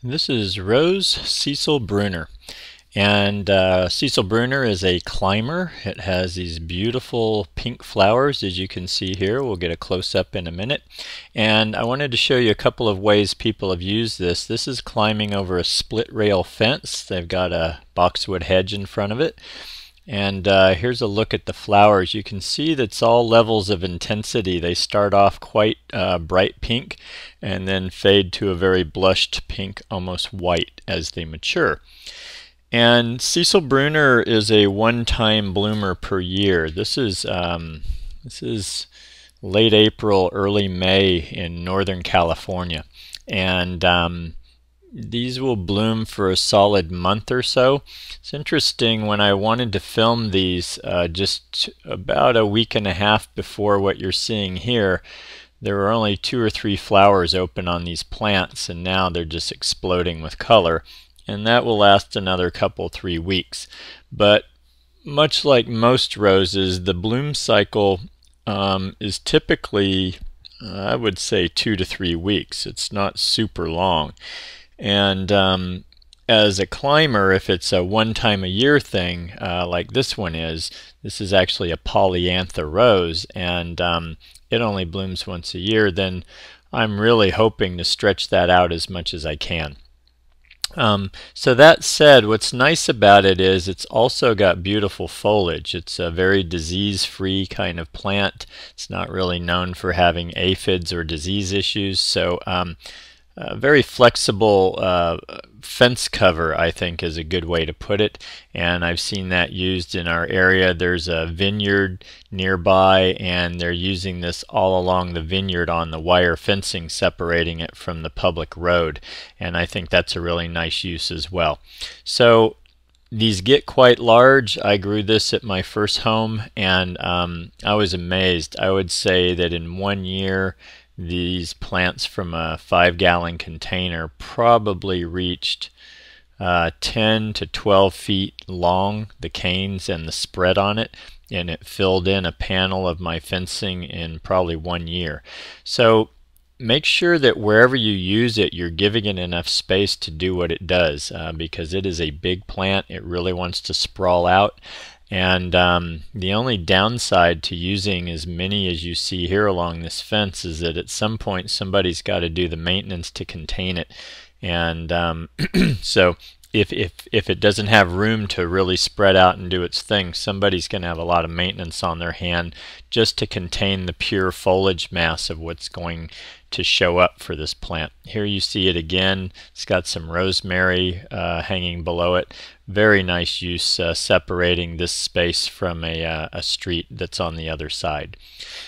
This is Rose Cecile Brunner. And Cecile Brunner is a climber. It has these beautiful pink flowers, as you can see here. We'll get a close-up in a minute. And I wanted to show you a couple of ways people have used this. This is climbing over a split rail fence. They've got a boxwood hedge in front of it. And here's a look at the flowers. You can see that's all levels of intensity. They start off quite bright pink and then fade to a very blushed pink, almost white, as they mature. And Cecile Brunner is a one-time bloomer per year. This is late April, early May in Northern California. And these will bloom for a solid month or so. It's interesting, when I wanted to film these just about a week and a half before what you're seeing here, there were only 2 or 3 flowers open on these plants, and now they're just exploding with color. And that will last another couple, 3 weeks. But much like most roses, the bloom cycle is typically, I would say, 2 to 3 weeks. It's not super long. And as a climber, if it's a one-time-a-year thing like this one is, this is actually a polyantha rose, and it only blooms once a year, then I'm really hoping to stretch that out as much as I can. So that said, what's nice about it is it's also got beautiful foliage. It's a very disease-free kind of plant. It's not really known for having aphids or disease issues, so very flexible fence cover, I think, is a good way to put it, and I've seen that used in our area. There's a vineyard nearby, and they're using this all along the vineyard on the wire fencing, separating it from the public road, and I think that's a really nice use as well. So these get quite large. I grew this at my first home, and I was amazed. I would say that in 1 year, these plants from a 5-gallon container probably reached 10 to 12 feet long, the canes and the spread on it, and it filled in a panel of my fencing in probably 1 year. So make sure that wherever you use it, you're giving it enough space to do what it does, because it is a big plant. It really wants to sprawl out. And the only downside to using as many as you see here along this fence is that at some point somebody's got to do the maintenance to contain it. And so if it doesn't have room to really spread out and do its thing, somebody's going to have a lot of maintenance on their hand just to contain the pure foliage mass of what's going to show up for this plant. Here you see it again. It's got some rosemary hanging below it. Very nice use, separating this space from a street that's on the other side.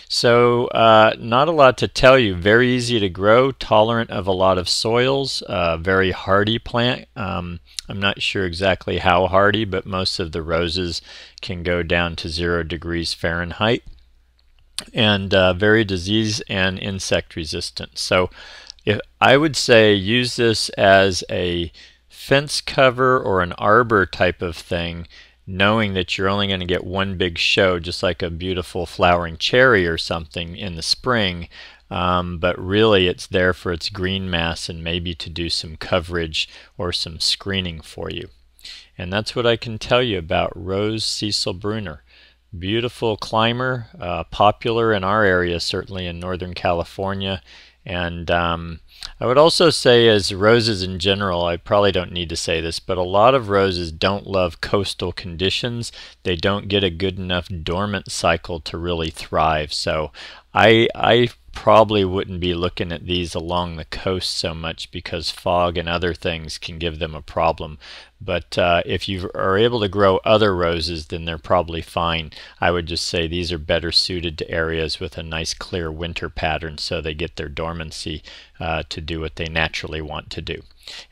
So not a lot to tell you. Very easy to grow, tolerant of a lot of soils, very hardy plant. I'm not sure exactly how hardy, but most of the roses can go down to 0 degrees Fahrenheit. And very disease and insect resistant. So I would say use this as a fence cover or an arbor type of thing, knowing that you're only going to get one big show, just like a beautiful flowering cherry or something in the spring, but really it's there for its green mass and maybe to do some coverage or some screening for you. And that's what I can tell you about Rose Cecile Brunner. Beautiful climber, popular in our area, certainly in Northern California. And I would also say, as roses in general, I probably don't need to say this, but a lot of roses don't love coastal conditions. They don't get a good enough dormant cycle to really thrive. So I probably wouldn't be looking at these along the coast so much, because fog and other things can give them a problem. But if you are able to grow other roses, then they're probably fine. I would just say these are better suited to areas with a nice clear winter pattern, so they get their dormancy to do what they naturally want to do.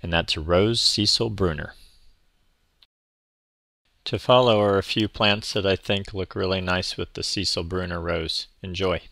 And that's Rose Cecile Brunner. To follow are a few plants that I think look really nice with the Cecile Brunner rose. Enjoy.